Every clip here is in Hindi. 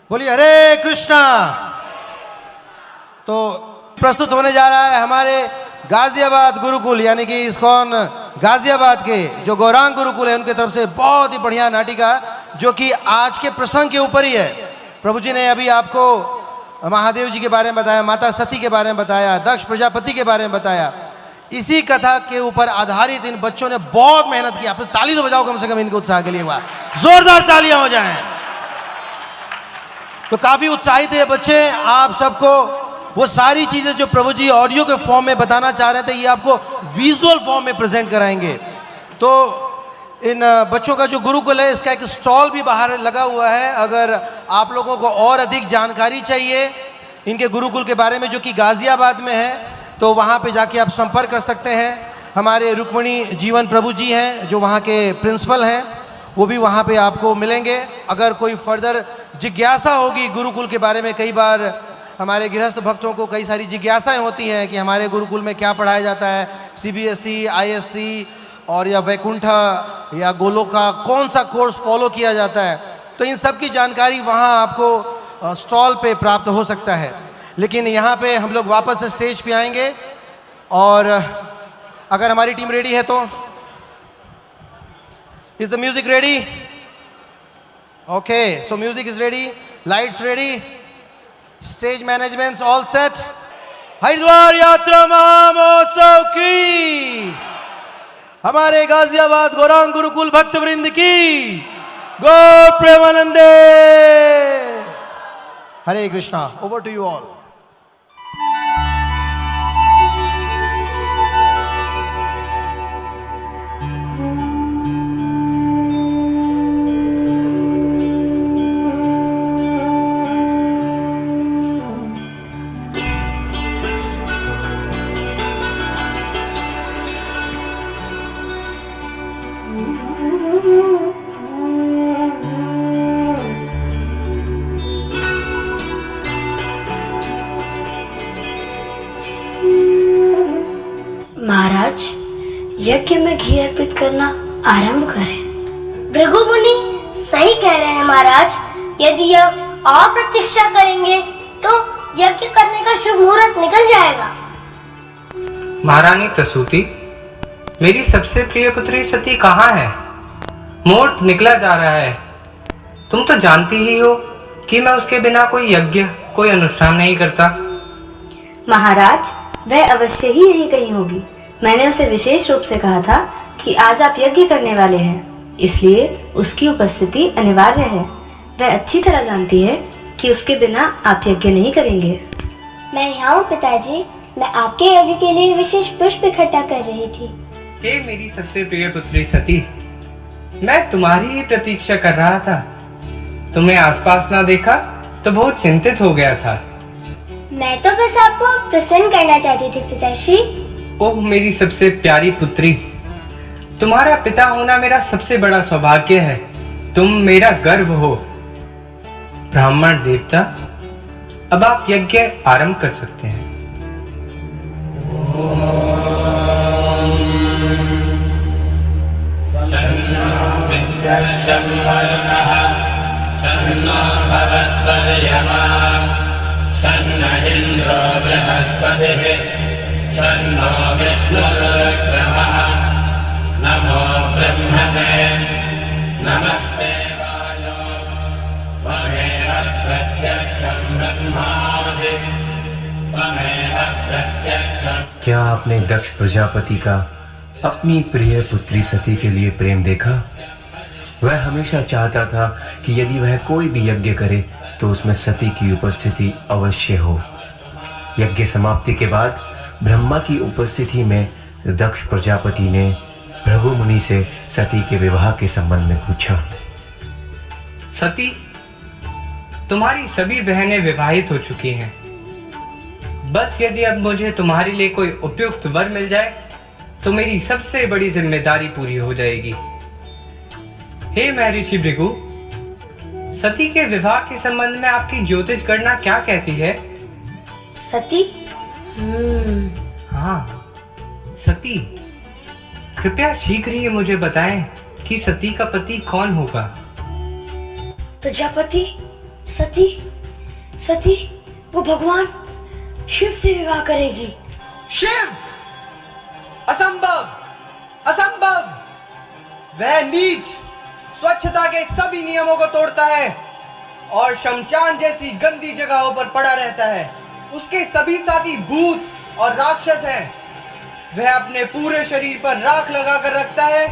बोलिए हरे कृष्णा। तो प्रस्तुत होने जा रहा है हमारे गाजियाबाद गुरुकुल यानी कि इस्कॉन गाजियाबाद के जो गौरांग गुरुकुल है उनके तरफ से बहुत ही बढ़िया नाटिका जो कि आज के प्रसंग के ऊपर ही है। प्रभु जी ने अभी आपको महादेव जी के बारे में बताया, माता सती के बारे में बताया, दक्ष प्रजापति के बारे में बताया। इसी कथा के ऊपर आधारित इन बच्चों ने बहुत मेहनत की। आप तो ताली तो बजाओ कम से कम इनके उत्साह के लिए, एक बार जोरदार तालियां हो जाएं। तो काफी उत्साहित है बच्चे। आप सबको वो सारी चीजें जो प्रभु जी ऑडियो के फॉर्म में बताना चाह रहे थे ये आपको विजुअल फॉर्म में प्रेजेंट कराएंगे। तो इन बच्चों का जो गुरुकुल है इसका एक स्टॉल भी बाहर लगा हुआ है। अगर आप लोगों को और अधिक जानकारी चाहिए इनके गुरुकुल के बारे में जो कि गाजियाबाद में है तो वहाँ पे जाके आप संपर्क कर सकते हैं। हमारे रुक्मिणी जीवन प्रभु जी हैं जो वहाँ के प्रिंसिपल हैं, वो भी वहाँ पे आपको मिलेंगे। अगर कोई फर्दर जिज्ञासा होगी गुरुकुल के बारे में, कई बार हमारे गृहस्थ भक्तों को कई सारी जिज्ञासाएं होती हैं कि हमारे गुरुकुल में क्या पढ़ाया जाता है, CBSE, ISC और या वैकुंठा या गोलोका, कौन सा कोर्स फॉलो किया जाता है। तो इन सब की जानकारी वहाँ आपको स्टॉल पे प्राप्त हो सकता है। लेकिन यहाँ पे हम लोग वापस से स्टेज पे आएंगे और अगर हमारी टीम रेडी है तो is the music ready? Okay, so music is ready, lights ready, stage management all set. Haridwar यात्रा महोत्सव की, हमारे गाजियाबाद गौरांग गुरुकुल भक्त वृंद की गौर प्रेमानंदे। Hare Krishna. Over to you all. महाराज, यज्ञ में घी अर्पित करना आरंभ करें। भृगु मुनि सही कह रहे हैं महाराज। यदि यह और प्रतीक्षा करेंगे तो यज्ञ करने का शुभ मुहूर्त निकल जाएगा। महारानी प्रसूति, मेरी सबसे प्रिय पुत्री सती कहाँ है? मुहूर्त निकला जा रहा है। तुम तो जानती ही हो कि मैं उसके बिना कोई यज्ञ, कोई अनुष्ठान नहीं करता। महाराज, वह अवश्य ही यहीं कहीं होगी। मैंने उसे विशेष रूप से कहा था कि आज आप यज्ञ करने वाले हैं, इसलिए उसकी उपस्थिति अनिवार्य है। वह अच्छी तरह जानती है कि उसके बिना आप यज्ञ नहीं करेंगे। मैं यहाँ हूँ पिताजी। मैं आपके यज्ञ के लिए विशेष पुष्प इकट्ठा कर रही थी। हे मेरी सबसे प्रिय पुत्री सती, मैं तुम्हारी ही प्रतीक्षा कर रहा था। तुम्हें आसपास ना देखा तो बहुत चिंतित हो गया था। मैं तो बस आपको प्रसन्न करना चाहती थी पिताश्री। ओह मेरी सबसे प्यारी पुत्री, तुम्हारा पिता होना मेरा सबसे बड़ा सौभाग्य है। तुम मेरा गर्व हो। ब्राह्मण देवता, अब आप यज्ञ आरंभ कर सकते हैं। सन्न इंद्रो बृहस्पतिः सन्नो विष्णुरुक्रमः नमो ब्रह्मणे नमस्ते वायो त्वमेव प्रत्यक्षं ब्रह्मासि त्वमेव प्रत्यक्षं। क्या आपने दक्ष प्रजापति का अपनी प्रिय पुत्री सती के लिए प्रेम देखा? वह हमेशा चाहता था कि यदि वह कोई भी यज्ञ करे तो उसमें सती की उपस्थिति अवश्य हो। यज्ञ समाप्ति के बाद ब्रह्मा की उपस्थिति में दक्ष प्रजापति ने भृगु मुनि से सती के विवाह के संबंध में पूछा। सती, तुम्हारी सभी बहनें विवाहित हो चुकी हैं। बस यदि अब मुझे तुम्हारे लिए कोई उपयुक्त वर मिल जाए तो मेरी सबसे बड़ी जिम्मेदारी पूरी हो जाएगी। हे महर्षि भृगु, सती के विवाह के संबंध में आपकी ज्योतिष गणना क्या कहती है? सती? हाँ, सती। कृपया शीघ्र ही मुझे बताएं कि सती का पति कौन होगा। प्रजापति, सती सती वो भगवान शिव से विवाह करेगी। शिव! असंभव! असंभव! वह नीच स्वच्छता के सभी नियमों को तोड़ता है और शमशान जैसी गंदी जगहों पर पड़ा रहता है। उसके सभी साथी भूत और राक्षस हैं। वह अपने पूरे शरीर पर राख लगा कर रखता है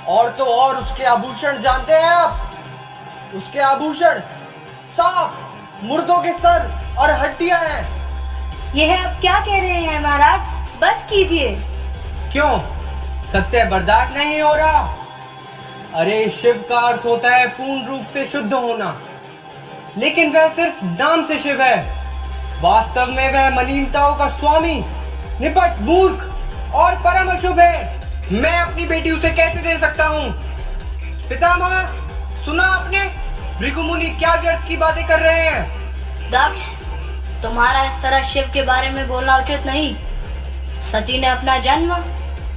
और तो और उसके आभूषण जानते हैं आप? उसके आभूषण सांप, मुर्दों के सर और हड्डियां हैं। यह आप क्या कह रहे हैं महाराज? बस कीजिए। क्यों? सत्य बर्दाश्त नहीं हो रहा? अरे शिव का अर्थ होता है पूर्ण रूप से शुद्ध होना, लेकिन वह सिर्फ नाम से शिव है। वास्तव में वह मलिनताओं का स्वामी, निपट, मूर्ख और परम अशुभ है। मैं अपनी बेटी उसे कैसे दे सकता हूँ? पितामह, सुना आपने? भृगु मुनि क्या व्यर्थ की बातें कर रहे हैं? दक्ष, तुम्हारा इस तरह शिव के बारे में बोलना उचित नहीं। सती ने अपना जन्म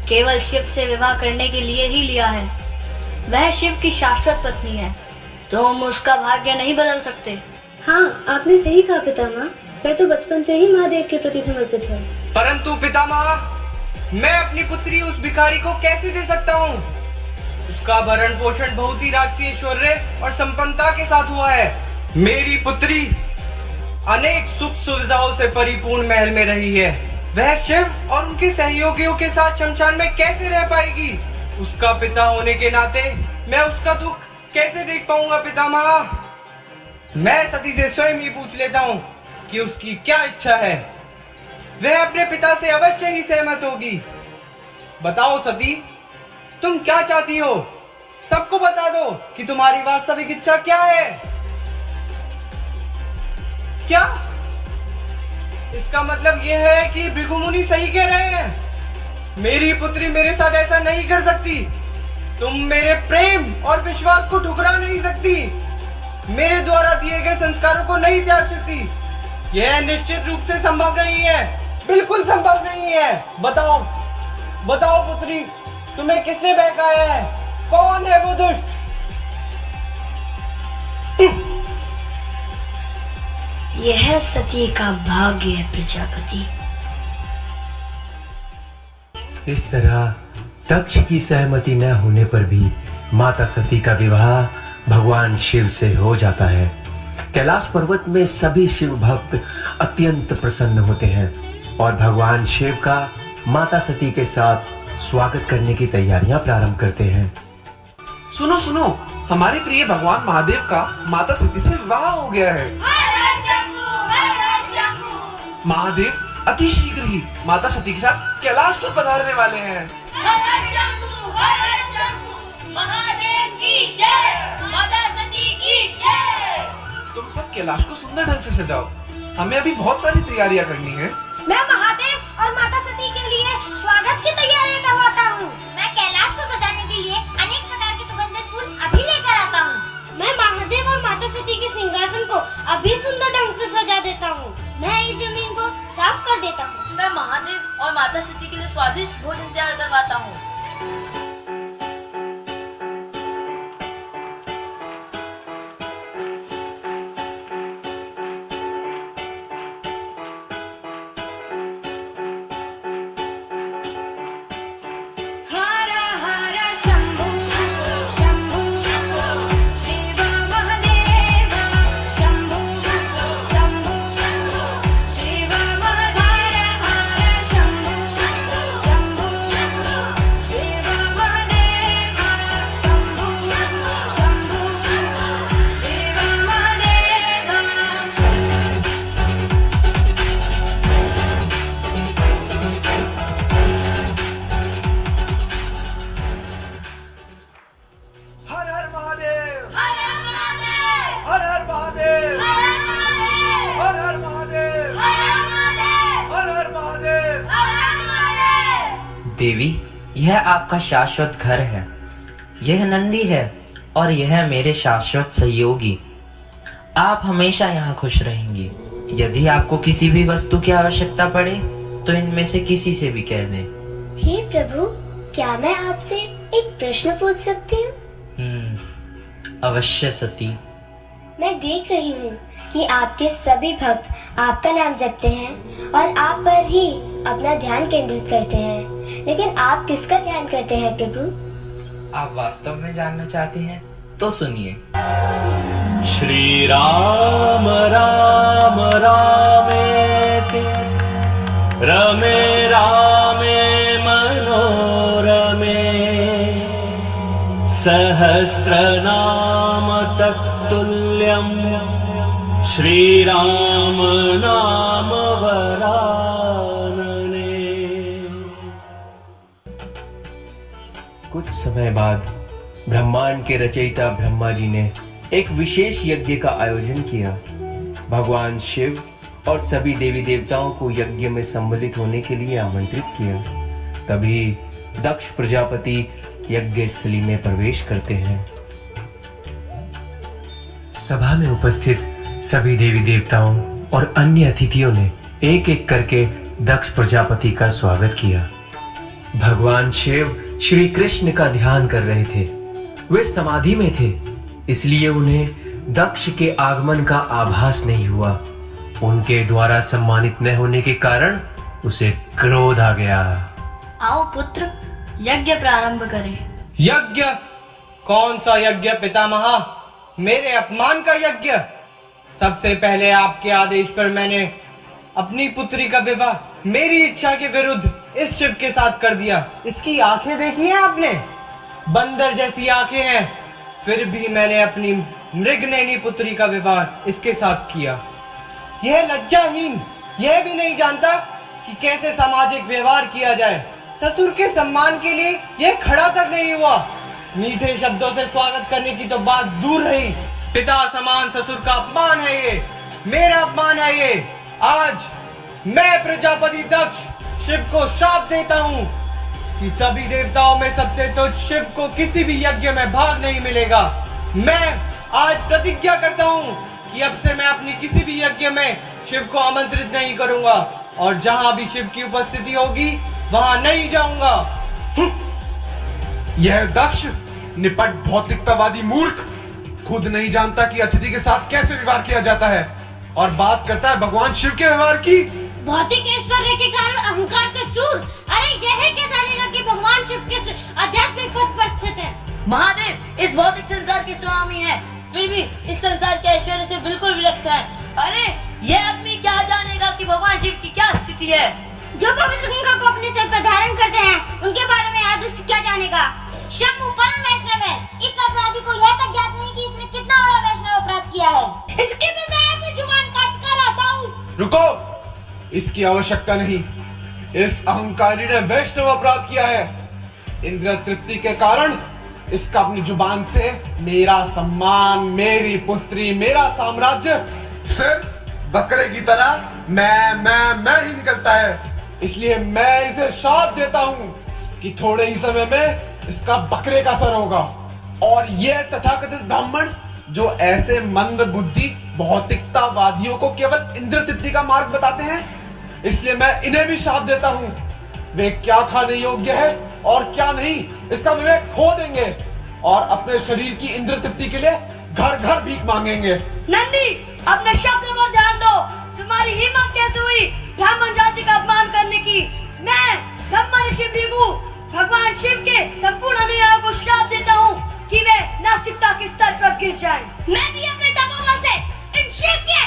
केवल शिव से विवाह करने के लिए ही लिया है। वह शिव की शाश्वत पत्नी है। तुम उसका भाग्य नहीं बदल सकते। हाँ, आपने सही कहा पितामह। वह तो बचपन से ही महादेव के प्रति समर्पित है। परंतु पितामह, मैं अपनी पुत्री उस भिखारी को कैसे दे सकता हूँ? उसका भरण पोषण बहुत ही राजसी ऐश्वर्य और संपन्नता के साथ हुआ है। मेरी पुत्री अनेक सुख सुविधाओं से परिपूर्ण महल में रही है। वह शिव और उनके सहयोगियों के साथ शमशान में कैसे रह पाएगी? उसका पिता होने के नाते मैं उसका दुख कैसे देख पाऊंगा पितामह? मैं सती से स्वयं ही पूछ लेता हूँ कि उसकी क्या इच्छा है। वह अपने पिता से अवश्य ही सहमत होगी। बताओ सती, तुम क्या चाहती हो? सबको बता दो कि तुम्हारी वास्तविक इच्छा क्या है। क्या? इसका मतलब यह है कि भृगु मुनि सही कह रहे हैं। मेरी पुत्री मेरे साथ ऐसा नहीं कर सकती। तुम मेरे प्रेम और विश्वास को ठुकरा नहीं सकती। मेरे द्वारा दिए गए संस्कारों को नहीं त्याग सकती। यह निश्चित रूप से संभव नहीं है, बिल्कुल संभव नहीं है। बताओ, बताओ पुत्री, तुम्हें किसने बहकाया है? कौन है वो दुष्ट? यह सती का भाग्य है प्रजापति। इस तरह दक्ष की सहमति न होने पर भी माता सती का विवाह भगवान शिव से हो जाता है। कैलाश पर्वत में सभी शिव भक्त अत्यंत प्रसन्न होते हैं और भगवान शिव का माता सती के साथ स्वागत करने की तैयारियां प्रारंभ करते हैं। सुनो सुनो, हमारे प्रिय भगवान महादेव का माता सती से विवाह हो गया है। महादेव अति शीघ्र ही माता सती के साथ कैलाश पर पधारने वाले हैं। महादेव की जय, माता सती की जय। तुम सब कैलाश को सुंदर ढंग से सजाओ, हमें अभी बहुत सारी तैयारियां करनी है। मैं महादेव और माता सती के लिए स्वागत की तैयारियां करवाता हूँ। मैं कैलाश को सजाने के लिए अनेक प्रकार के सुगंधित फूल अभी लेकर आता हूँ। मैं महादेव और माता सती के सिंहासन को अभी सुंदर ढंग से सजा देता हूँ। मैं इस जमीन को साफ कर देता हूँ। मैं महादेव और माता सती के लिए स्वादिष्ट भोजन तैयार करवाता हूँ। देवी, यह आपका शाश्वत घर है। यह नंदी है और यह मेरे शाश्वत सहयोगी। आप हमेशा यहाँ खुश रहेंगे। यदि आपको किसी भी वस्तु की आवश्यकता पड़े तो इनमें से किसी से भी कह दें। हे प्रभु, क्या मैं आपसे एक प्रश्न पूछ सकती हूँ? अवश्य सती। मैं देख रही हूँ कि आपके सभी भक्त आपका नाम जपते हैं और आप पर ही अपना ध्यान केंद्रित करते हैं, लेकिन आप किसका ध्यान करते हैं प्रभु? आप वास्तव में जानना चाहते हैं तो सुनिए। श्री राम राम रामेति रमे रामे मनोरमे सहस्रनाम तत्तुल्यं श्रीराम नाम वरानने। कुछ समय बाद ब्रह्मांड के रचयिता ब्रह्मा जी ने एक विशेष यज्ञ का आयोजन किया। भगवान शिव और सभी देवी देवताओं को यज्ञ में सम्मिलित होने के लिए आमंत्रित किया। तभी दक्ष प्रजापति यज्ञ स्थली में प्रवेश करते हैं। सभा में उपस्थित सभी देवी देवताओं और अन्य अतिथियों ने एक एक करके दक्ष प्रजापति का स्वागत किया। भगवान शिव श्री कृष्ण का ध्यान कर रहे थे। वे समाधि में थे, इसलिए उन्हें दक्ष के आगमन का आभास नहीं हुआ। उनके द्वारा सम्मानित न होने के कारण उसे क्रोध आ गया। आओ पुत्र, यज्ञ प्रारंभ करें। यज्ञ? कौन सा यज्ञ पितामहा? मेरे अपमान का यज्ञ? सबसे पहले आपके आदेश पर मैंने अपनी पुत्री का विवाह मेरी इच्छा के विरुद्ध इस शिव के साथ कर दिया। इसकी आंखें देखी हैं आपने? बंदर जैसी आंखें हैं, फिर भी मैंने अपनी मृगनयनी पुत्री का विवाह इसके साथ किया। यह लज्जाहीन यह भी नहीं जानता कि कैसे सामाजिक व्यवहार किया जाए। ससुर के सम्मान के लिए यह खड़ा तक नहीं हुआ। मीठे शब्दों से स्वागत करने की तो बात दूर रही। पिता समान ससुर का अपमान है ये, मेरा अपमान है ये। आज मैं प्रजापति दक्ष शिव को शाप देता हूँ कि सभी देवताओं में सबसे तुच्छ शिव को किसी भी यज्ञ में भाग नहीं मिलेगा। मैं आज प्रतिज्ञा करता हूँ कि अब से मैं अपनी किसी भी यज्ञ में शिव को आमंत्रित नहीं करूंगा और जहां भी शिव की उपस्थिति होगी वहां नहीं जाऊंगा। यह दक्ष निपट भौतिकतावादी मूर्ख खुद नहीं जानता कि अतिथि के साथ कैसे व्यवहार किया जाता है और बात करता है भगवान शिव के व्यवहार की। भौतिक ऐश्वर्य के कारण अहंकार से चूर। अरे यह क्या जानेगा कि भगवान शिव किस आध्यात्मिक पद पर स्थित है। महादेव इस भौतिक संसार के स्वामी हैं, फिर भी इस संसार के ऐश्वर्य से बिल्कुल विरक्त है। अरे यह आदमी क्या जानेगा कि भगवान शिव की क्या स्थिति है। जो पवित्र गंगा को अपने सिर पर धारण करते हैं उनके बारे में यह दुष्ट क्या जानेगा। शंभु परम वैष्णव है। इस अपराधी को यह तक ज्ञात नहीं कि इसने कितना बड़ा वैष्णव अपराध किया है। इसके तो मैं अपनी जुबान काट कर आता हूँ। रुको, इसकी आवश्यकता नहीं। इस अहंकारी ने वैष्णव अपराध किया है। इंद्र तृप्ति के कारण इसका अपनी जुबान से मेरा सम्मान, मेरी पुत्री, मेरा साम्राज्य सिर्फ बकरे की तरह मैं ही निकलता है। इसलिए मैं इसे शाप देता हूँ कि थोड़े ही समय में इसका बकरे का सर होगा। और यह तथाकथित ब्राह्मण जो ऐसे मंद बुद्धि भौतिकतावादियों को केवल इंद्र तृप्ति का मार्ग बताते हैं, इसलिए मैं इन्हें भी शाप देता हूँ। वे क्या खाने योग्य है और क्या नहीं, इसका विवेक खो देंगे और अपने शरीर की इंद्र तृप्ति के लिए घर घर भीख मांगेंगे। नंदी, अपने शब्द पर ध्यान दो। तुम्हारी हिम्मत कैसे हुई ब्राह्मण जाति का अपमान करने की। मैं ब्रह्मा ऋषि भृगु भगवान शिव के संपूर्ण अनुयायियों को श्राप देता हूँ कि वे नास्तिकता के स्तर पर गिर जाएं। मैं भी अपने तपोबल से इन शिव के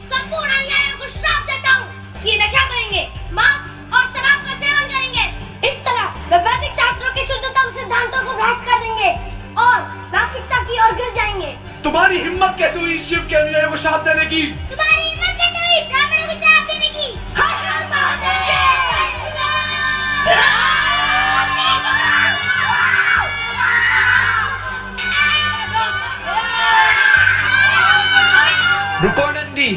संपूर्ण अनुयायियों को श्राप देता हूँ कि नशा करेंगे, मांस और शराब का सेवन करेंगे। इस तरह वे वैदिक शास्त्रों के शुद्धतम सिद्धांतों को भ्रष्ट कर देंगे और नास्तिकता की ओर गिर जाएंगे। तुम्हारी हिम्मत कैसे हुई शिव के अनुयायियों को शाप देने की। तुम्हारी हिम्मत कैसे हुई ब्राह्मणों को श्राप देने की। हर हर महादेव। रुको नंदी,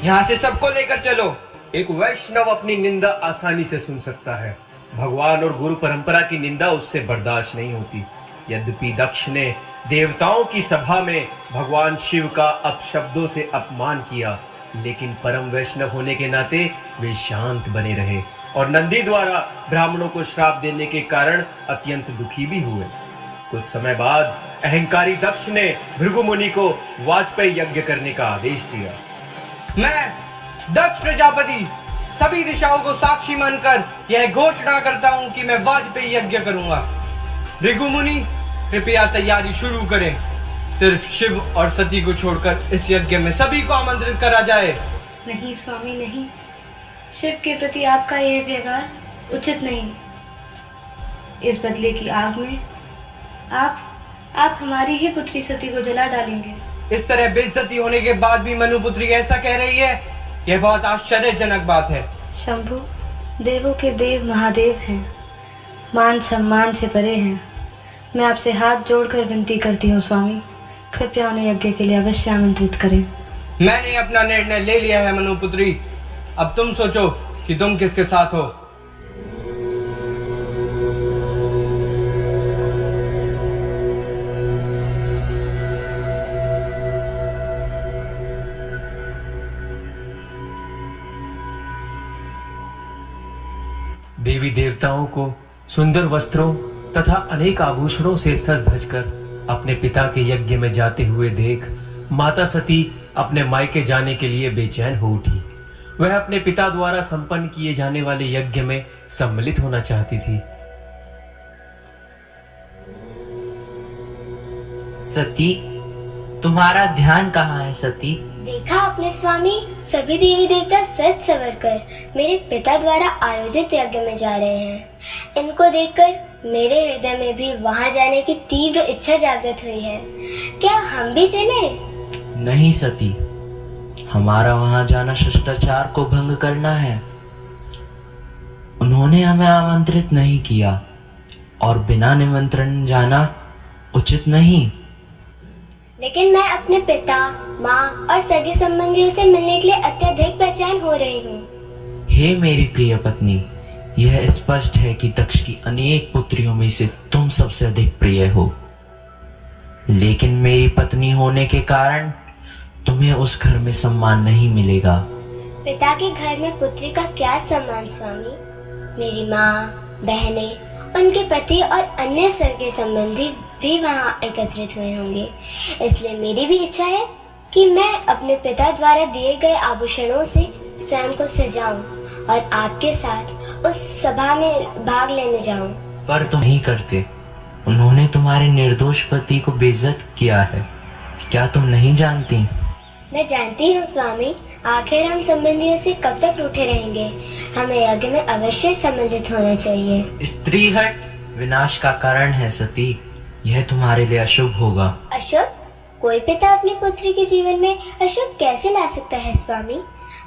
यहाँ से सबको लेकर चलो। एक वैष्णव अपनी निंदा आसानी से सुन सकता है, भगवान और गुरु परंपरा की निंदा उससे बर्दाश्त नहीं होती। यद्यपि दक्ष ने देवताओं की सभा में भगवान शिव का अपशब्दों से अपमान किया, लेकिन परम वैष्णव होने के नाते वे शांत बने रहे और नंदी द्वारा ब्राह्मणों को श्राप देने के कारण अत्यंत दुखी भी हुए। कुछ समय बाद अहंकारी दक्ष ने भृगु मुनि को वाजपेयी यज्ञ करने का आदेश दिया। मैं दक्ष प्रजापति सभी दिशाओं को साक्षी मानकर यह घोषणा करता हूं कि मैं वाजपेयी यज्ञ करूंगा। भृगु मुनि कृपया तैयारी शुरू करें। सिर्फ शिव और सती को छोड़कर इस यज्ञ में सभी को आमंत्रित करा जाए। नहीं स्वामी नहीं, शिव के प्रति आपका यह व्यवहार उचित नहीं। इस बदले की आग में आप हमारी ही पुत्री सती को जला डालेंगे। इस तरह बेइज्जती होने के बाद भी मनुपुत्री ऐसा कह रही है, यह बहुत आश्चर्यजनक बात है। शंभु देवों के देव महादेव हैं, मान सम्मान से परे हैं। मैं आपसे हाथ जोड़कर विनती करती हूँ स्वामी, कृपया उन्हें यज्ञ के लिए अवश्य आमंत्रित करें। मैंने अपना निर्णय ले लिया है मनुपुत्री, अब तुम सोचो कि तुम किसके साथ हो। देवी देवताओं को सुंदर वस्त्रों तथा अनेक आभूषणों से सज धज कर अपने पिता के यज्ञ में जाते हुए देख माता सती अपने मायके जाने के लिए बेचैन हो उठी। वह अपने पिता द्वारा संपन्न किए जाने वाले यज्ञ में सम्मिलित होना चाहती थी। सती, तुम्हारा ध्यान कहाँ है सती? देखा आपने स्वामी, सभी देवी देवता सज सवर कर मेरे पिता द्वारा आयोजित यज्ञ में जा रहे हैं। इनको देखकर मेरे हृदय में भी वहां जाने की तीव्र इच्छा जागृत हुई है। क्या हम भी चलें? नहीं सती, हमारा वहां जाना शिष्टाचार को भंग करना है। उन्होंने हमें आमंत्रित नहीं किया और बिना निमंत्रण जाना उचित नहीं। लेकिन मैं अपने पिता, माँ और सगे संबंधियों से मिलने के लिए अत्यधिक बेचैन हो रही हूँ। हे मेरी प्रिय पत्नी, यह स्पष्ट है कि दक्ष की अनेक पुत्रियों में से तुम सबसे अधिक प्रिय हो, लेकिन मेरी पत्नी होने के कारण तुम्हें उस घर में सम्मान नहीं मिलेगा। पिता के घर में पुत्री का क्या सम्मान स्वामी? मेरी माँ, बहनें, उनके पति और अन्य सगे संबंधी भी वहाँ एकत्रित हुए होंगे। इसलिए मेरी भी इच्छा है कि मैं अपने पिता द्वारा दिए गए आभूषणों से स्वयं को सजाऊं और आपके साथ उस सभा में भाग लेने जाऊं। पर तुम नहीं करते। उन्होंने तुम्हारे निर्दोष पति को बेइज्जत किया है, क्या तुम नहीं जानती? मैं जानती हूँ स्वामी, आखिर हम संबंधियों से कब तक रूठे रहेंगे? हमें यज्ञ में अवश्य संबंधित होना चाहिए। स्त्री हट विनाश का कारण है सती, यह तुम्हारे लिए अशुभ होगा। अशुभ? कोई पिता अपनी पुत्री के जीवन में अशुभ कैसे ला सकता है स्वामी?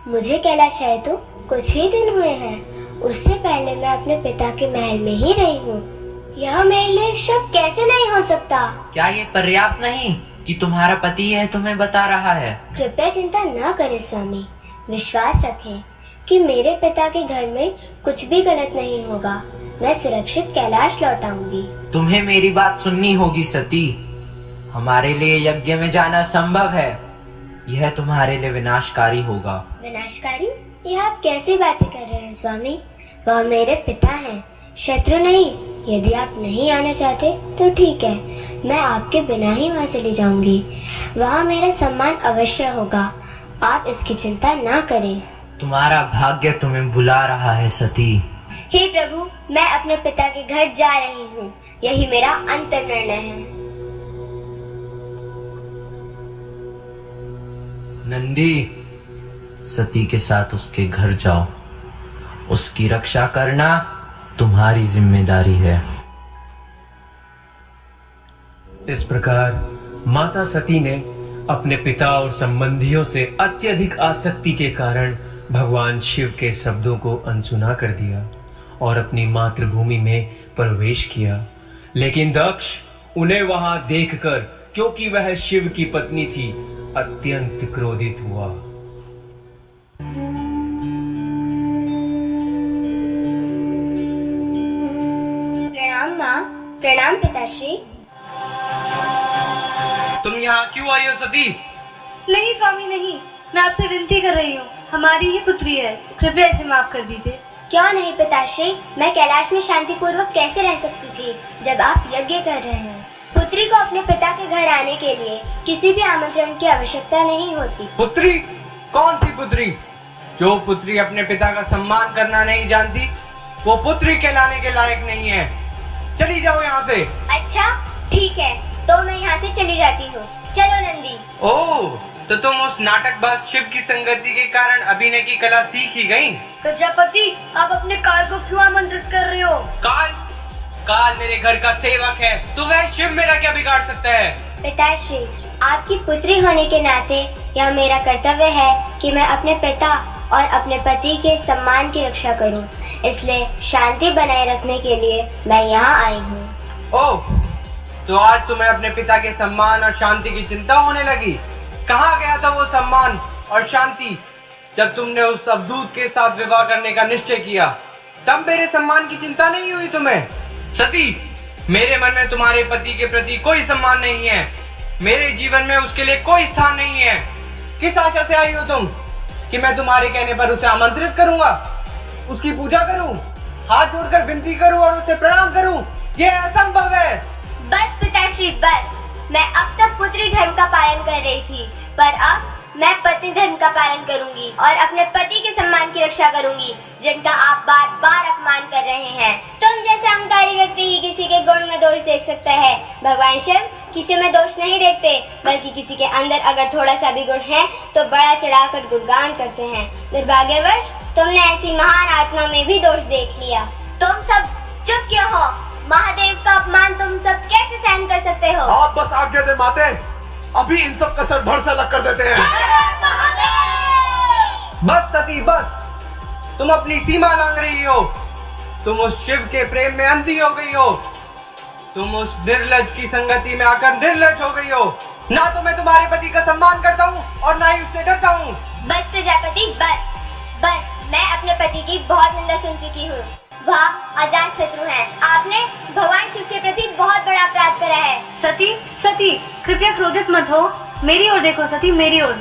मुझे कैलाश आए तो कुछ ही दिन हुए हैं, उससे पहले मैं अपने पिता के महल में ही रही हूँ। यह मेरे लिए शुभ कैसे नहीं हो सकता? क्या ये पर्याप्त नहीं कि तुम्हारा पति यह तुम्हें बता रहा है? कृपया चिंता न करें स्वामी, विश्वास रखें कि मेरे पिता के घर में कुछ भी गलत नहीं होगा। मैं सुरक्षित कैलाश लौट आऊंगी। तुम्हें मेरी बात सुननी होगी सती, हमारे लिए यज्ञ में जाना संभव है, यह तुम्हारे लिए विनाशकारी होगा। विनाशकारी? यह आप कैसी बातें कर रहे हैं स्वामी? वह मेरे पिता हैं, शत्रु नहीं। यदि आप नहीं आना चाहते तो ठीक है, मैं आपके बिना ही वहाँ चली जाऊंगी। वहाँ मेरा सम्मान अवश्य होगा, आप इसकी चिंता ना करें। तुम्हारा भाग्य तुम्हें बुला रहा है सती। हे प्रभु, मैं अपने पिता के घर जा रही हूँ, यही मेरा अंतिम निर्णय है। नंदी, सती के साथ उसके घर जाओ, उसकी रक्षा करना तुम्हारी जिम्मेदारी है। इस प्रकार माता सती ने अपने पिता और संबंधियों से अत्यधिक आसक्ति के कारण भगवान शिव के शब्दों को अनसुना कर दिया और अपनी मातृभूमि में प्रवेश किया। लेकिन दक्ष उन्हें वहां देखकर, क्योंकि वह शिव की पत्नी थी, अत्यंत क्रोधित हुआ। प्रणाम माँ, प्रणाम पिताश्री। तुम यहाँ क्यों आई हो सती? नहीं स्वामी नहीं, मैं आपसे विनती कर रही हूँ, हमारी ही पुत्री है, कृपया इसे माफ कर दीजिए। क्यों नहीं पिताश्री, मैं कैलाश में शांति पूर्वक कैसे रह सकती थी जब आप यज्ञ कर रहे हैं? पुत्री को अपने पिता के घर आने के लिए किसी भी आमंत्रण की आवश्यकता नहीं होती। पुत्री? कौन सी पुत्री? जो पुत्री अपने पिता का सम्मान करना नहीं जानती, वो पुत्री कहलाने के लायक नहीं है। चली जाओ यहाँ से। अच्छा ठीक है, तो मैं यहाँ से चली जाती हूँ। चलो नंदी। ओह, तो तुम उस नाटकबाज शिव की संगति के कारण अभिनय की कला सीख ही गई। प्रजापति, आप अपने काल को क्यों आमंत्रित कर रहे हो? काल? काल मेरे घर का सेवक है, तो वह शिव मेरा क्या बिगाड़ सकता है? पिताश्री, आपकी पुत्री होने के नाते यह मेरा कर्तव्य है कि मैं अपने पिता और अपने पति के सम्मान की रक्षा करूं। इसलिए शांति बनाए रखने के लिए मैं यहाँ आई हूँ। ओह, तो आज तुम्हें अपने पिता के सम्मान और शांति की चिंता होने लगी। कहाँ गया था वो सम्मान और शांति जब तुमने उस अवधूत के साथ विवाह करने का निश्चय किया? तब मेरे सम्मान की चिंता नहीं हुई तुम्हें? सती, मेरे मन में तुम्हारे पति के प्रति कोई सम्मान नहीं है। मेरे जीवन में उसके लिए कोई स्थान नहीं है। किस आशा से आई हो तुम कि मैं तुम्हारे कहने पर उसे आमंत्रित करूंगा, उसकी पूजा करूं, हाथ जोड़कर विनती करूं और उसे प्रणाम करूं? यह असंभव है। बस पिताश्री बस। मैं अब तक पुत्री धर्म का पालन कर रही थी, पर अब मैं पति धर्म का पालन करूंगी और अपने पति के सम्मान की रक्षा करूंगी, जिनका आप बार बार अपमान कर रहे हैं। तुम जैसे अहंकारी व्यक्ति ही किसी के गुण में दोष देख सकता है। भगवान शिव किसी में दोष नहीं देखते, बल्कि किसी के अंदर अगर थोड़ा सा भी गुण है तो बड़ा चढ़ाकर गुणगान करते हैं। दुर्भाग्यवश तुमने ऐसी महान आत्मा में भी दोष देख लिया। तुम सब चुप क्यों हो? महादेव का अपमान तुम सब कैसे सहन कर सकते हो? आप बस आज्ञा दे माते, अभी इन सब का सर धड़ से अलग कर देते हैं। बस सती बस, तुम अपनी सीमा लांघ रही हो। तुम उस शिव के प्रेम में अंधी हो गई हो। तुम उस निर्लज की संगति में आकर निर्लज हो गई हो। ना तो मैं तुम्हारे पति का सम्मान करता हूँ और ना ही उससे डरता हूँ। बस प्रजापति बस। मैं अपने पति की बहुत निंदा सुन चुकी हूँ। वह अजात शत्रु हैं। आपने भगवान शिव के प्रति बहुत बड़ा अपराध करा है। सती, कृपया क्रोधित मत हो। मेरी ओर देखो सती, मेरी ओर।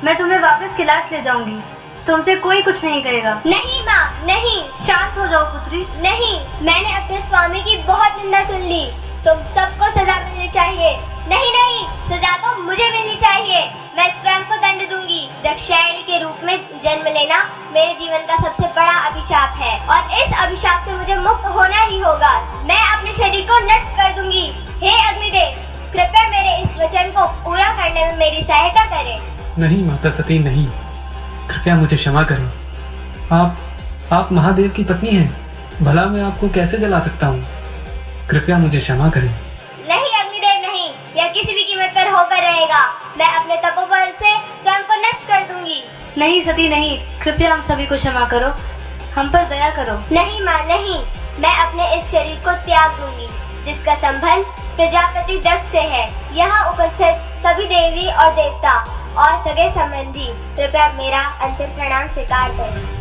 मैं तुम्हें वापस कैलाश ले जाऊंगी। तुमसे कोई कुछ नहीं करेगा। नहीं माँ, नहीं। शांत हो जाओ पुत्री। नहीं, मैंने अपने स्वामी की बहुत निंदा सुन ली। तुम सबको सजा मिलनी चाहिए। नहीं, सजा तो मुझे मिलनी चाहिए। मैं स्वयं को दंड दूंगी। दक्षायणी के रूप में जन्म लेना मेरे जीवन का सबसे बड़ा अभिशाप है और इस अभिशाप से मुझे मुक्त होना ही होगा। मैं अपने शरीर को नष्ट कर दूंगी। हे अग्निदेव, कृपया मेरे इस वचन को पूरा करने में मेरी सहायता करें। नहीं माता सती, नहीं, कृपया मुझे क्षमा करें। आप महादेव की पत्नी हैं। भला मैं आपको कैसे जला सकता हूँ? कृपया मुझे क्षमा करें। नहीं अग्निदेव, नहीं। यह किसी भी कीमत पर होकर रहेगा। मैं अपने तपोबल से स्वयं को नष्ट कर दूंगी। नहीं सती नहीं, कृपया हम सभी को क्षमा करो। हम पर दया करो। नहीं माँ, नहीं। मैं अपने इस शरीर को त्याग दूंगी जिसका संबंध प्रजापति दक्ष से है। यहाँ उपस्थित सभी देवी और देवता और सगे संबंधी कृपया मेरा अंतिम प्रणाम स्वीकार करें।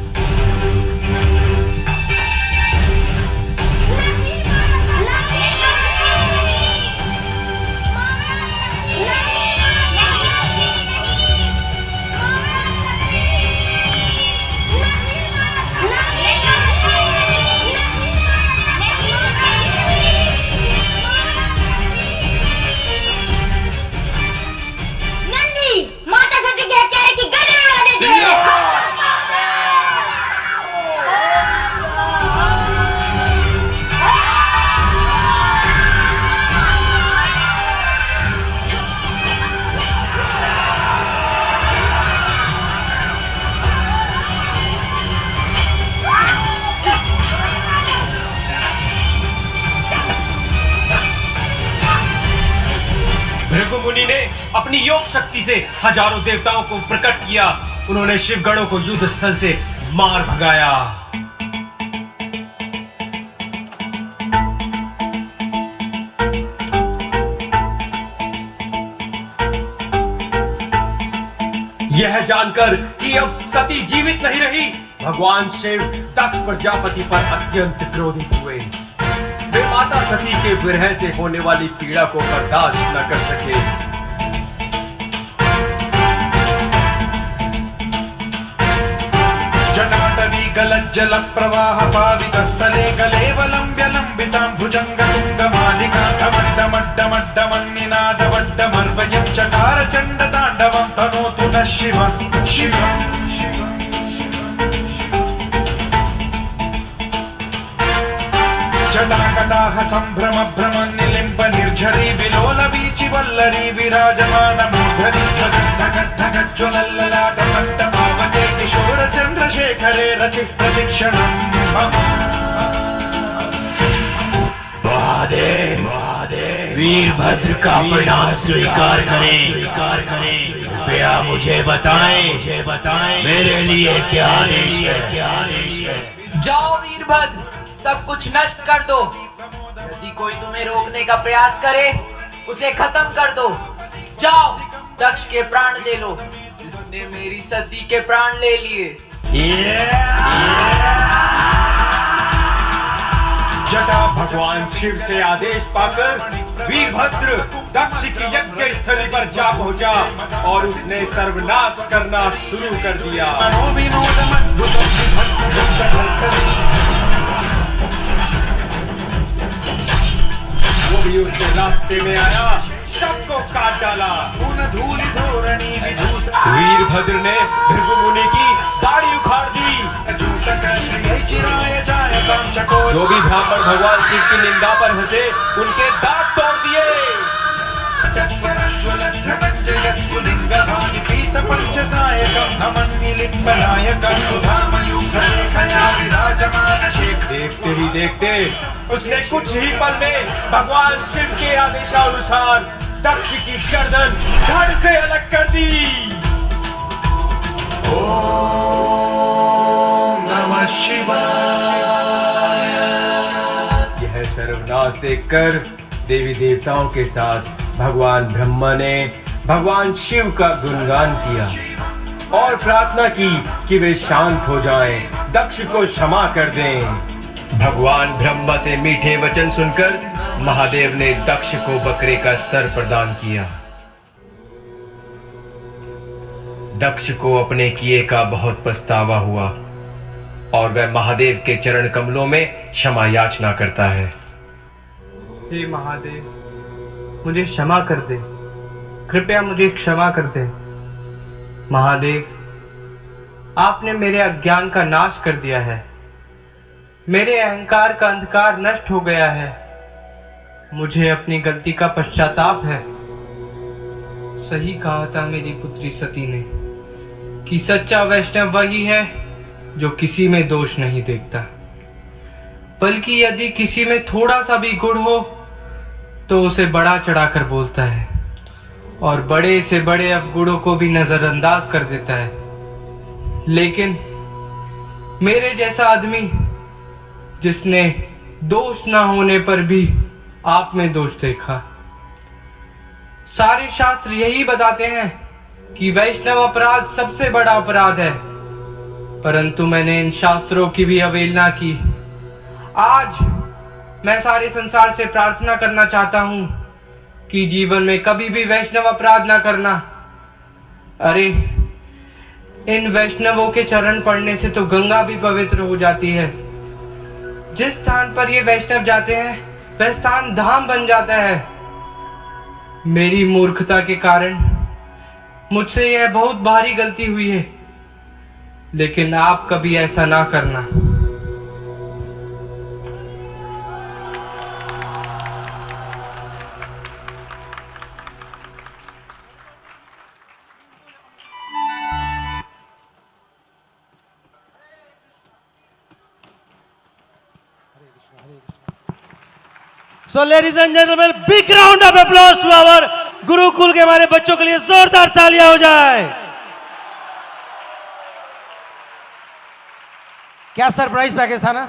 माता सती के हत्यारे की गर्दन उड़ा देती है। भृगु मुनि ने अपनी योग शक्ति से हजारों देवताओं को प्रकट किया। उन्होंने शिवगणों को युद्ध स्थल से मार भगाया। यह जानकर कि अब सती जीवित नहीं रही, भगवान शिव दक्ष प्रजापति पर अत्यंत क्रोधित हुए। वे माता सती के विरह से होने वाली पीड़ा को बर्दाश्त न कर सके। जटाटवी गलज्जल प्रवाह पावित स्थले कलेवलम व्यलम लम्बितां भुजङ्गतुङ्गमालिका धमड्डमड्डमड्डमन्निनादवड्डमर्वयं चकार चण्डताण्डवं तनोतु नः शिवं शिवं जटाकटाह सम्भ्रम भ्रम निलिम्ब निर्झरी विलोल वीचि वल्लरी विराजमान मूर्धनि धगद्धगज्ज्वलल्ललाट मट्टमावते किशोर चन्द्रशेखरे रति प्रशिक्षणं महादेव वीरभद्र का प्रणाम स्वीकार करें कृपया मुझे बताएं मेरे लिए क्या आदेश है जाओ वीरभद्र, सब कुछ नष्ट कर दो। यदि कोई तुम्हें रोकने का प्रयास करे उसे खत्म कर दो। जाओ, दक्ष के प्राण ले लो जिसने मेरी सती के प्राण ले लिए। जटा भगवान शिव से आदेश पाकर वीरभद्र दक्ष की यज्ञ स्थली पर जा पहुंचा और उसने सर्वनाश करना शुरू कर दिया। वो भी उसके रास्ते में आया, सबको काट डाला। वीरभद्र ने भृगु मुनि की दाढ़ी उखाड़ दी। जो भी ब्राह्मण भगवान शिव की निंदा पर हंसे उनके दांत तोड़ दिए। देखते ही देखते उसने कुछ ही पल में भगवान शिव के आदेशानुसार दक्ष की गर्दन धड़ से अलग कर दी। ओम नमः शिवाय। यह सर्वनाश देखकर देवी देवताओं के साथ भगवान ब्रह्मा ने भगवान शिव का गुणगान किया और प्रार्थना की कि वे शांत हो जाएं, दक्ष को क्षमा कर दें। भगवान ब्रह्मा से मीठे वचन सुनकर महादेव ने दक्ष को बकरे का सर प्रदान किया। दक्ष को अपने किए का बहुत पछतावा हुआ और वह महादेव के चरण कमलों में क्षमा याचना करता है। हे महादेव, मुझे क्षमा कर दे, कृपया मुझे क्षमा कर दे। महादेव, आपने मेरे अज्ञान का नाश कर दिया है, मेरे अहंकार का अंधकार नष्ट हो गया है। मुझे अपनी गलती का पश्चाताप है। सही कहा था मेरी पुत्री सती ने कि सच्चा वैष्णव वही है जो किसी में दोष नहीं देखता, बल्कि यदि किसी में थोड़ा सा भी गुण हो तो उसे बड़ा चढ़ाकर बोलता है और बड़े से बड़े अवगुणों को भी नजरअंदाज कर देता है। लेकिन मेरे जैसा आदमी जिसने दोष ना होने पर भी आप में दोष देखा, सारे शास्त्र यही बताते हैं कि वैष्णव अपराध सबसे बड़ा अपराध है, परंतु मैंने इन शास्त्रों की भी अवहेलना की। आज मैं सारे संसार से प्रार्थना करना चाहता हूं कि जीवन में कभी भी वैष्णव अपराध ना करना। अरे, इन वैष्णवों के चरण पड़ने से तो गंगा भी पवित्र हो जाती है। जिस स्थान पर ये वैष्णव जाते हैं वह स्थान धाम बन जाता है। मेरी मूर्खता के कारण मुझसे यह बहुत भारी गलती हुई है, लेकिन आप कभी ऐसा ना करना। So ladies and gentlemen, big round of applause to our Gurukul के हमारे बच्चों के लिए जोरदार तालियां हो जाए। क्या सरप्राइज पैकेज था ना,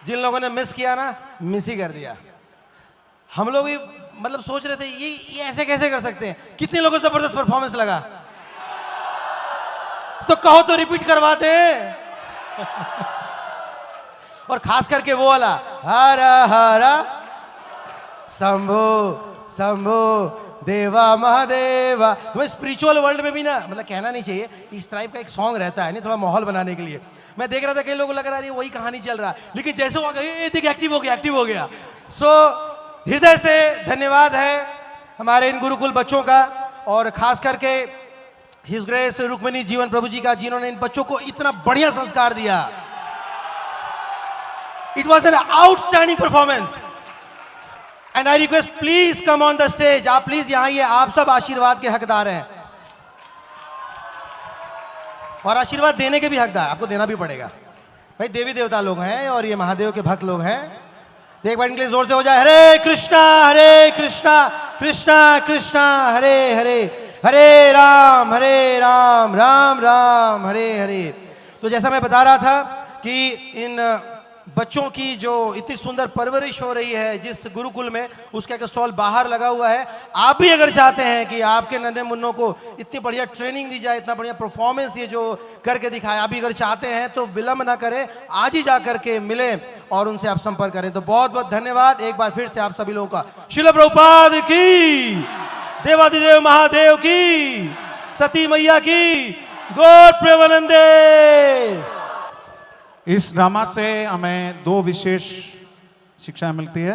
जिन लोगों ने मिस किया ना, मिस ही कर दिया। हम लोग भी मतलब सोच रहे थे ये ऐसे कैसे कर सकते हैं। कितने लोगों को जबरदस्त परफॉर्मेंस लगा, तो कहो तो रिपीट करवा दे। और खास करके वो वाला हरा हरा शंभो शंभो देवा महादेवा। तो स्पिरिचुअल वर्ल्ड में भी ना, मतलब कहना नहीं चाहिए, इस टाइप का एक सॉन्ग रहता है नहीं, थोड़ा माहौल बनाने के लिए। मैं देख रहा था कई लोगों को लग रहा है वही कहानी चल रहा है, लेकिन जैसे वो देख एक्टिव हो गया। सो हृदय से धन्यवाद है हमारे इन गुरुकुल बच्चों का, और खास करके हिज ग्रेस रुक्मिणी जीवन प्रभु जी का, जिन्होंने इन बच्चों को इतना बढ़िया संस्कार दिया। It was an outstanding performance and I request please come on the stage. आप प्लीज यहां आइए, आप सब आशीर्वाद के हकदार हैं और आशीर्वाद देने के भी हकदार, आपको देना भी पड़ेगा भाई। देवी देवता लोग हैं और ये महादेव के भक्त लोग हैं। तो एक बार इनके लिए जोर से हो जाए, हरे कृष्णा कृष्णा कृष्णा हरे हरे, हरे राम राम राम हरे हरे। तो जैसा मैं बता रहा था कि इन बच्चों की जो इतनी सुंदर परवरिश हो रही है जिस गुरुकुल में, उसका एक स्टॉल बाहर लगा हुआ है। आप भी अगर चाहते हैं कि आपके नन्हे मुन्नों को इतनी बढ़िया ट्रेनिंग दी जाए, इतना बढ़िया परफॉर्मेंस ये जो करके दिखाए, आप भी अगर चाहते हैं तो विलंब ना करें, आज ही जा करके मिलें और उनसे आप संपर्क करें। तो बहुत बहुत धन्यवाद एक बार फिर से आप सभी लोगों का। श्रील प्रभुपाद की, देवादिदेव महादेव की, सती मैया की, गॉड प्रेमानंदे। इस ड्रामा से हमें दो विशेष शिक्षाएं मिलती है।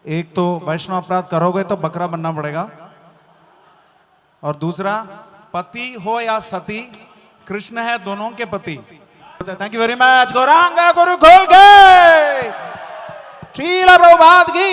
एक तो वैष्णव अपराध करोगे तो बकरा बनना पड़ेगा, और दूसरा पति हो या सती, कृष्ण है दोनों के पति। Thank you very much. Gauranga Gurukul के श्रील प्रभुपाद की।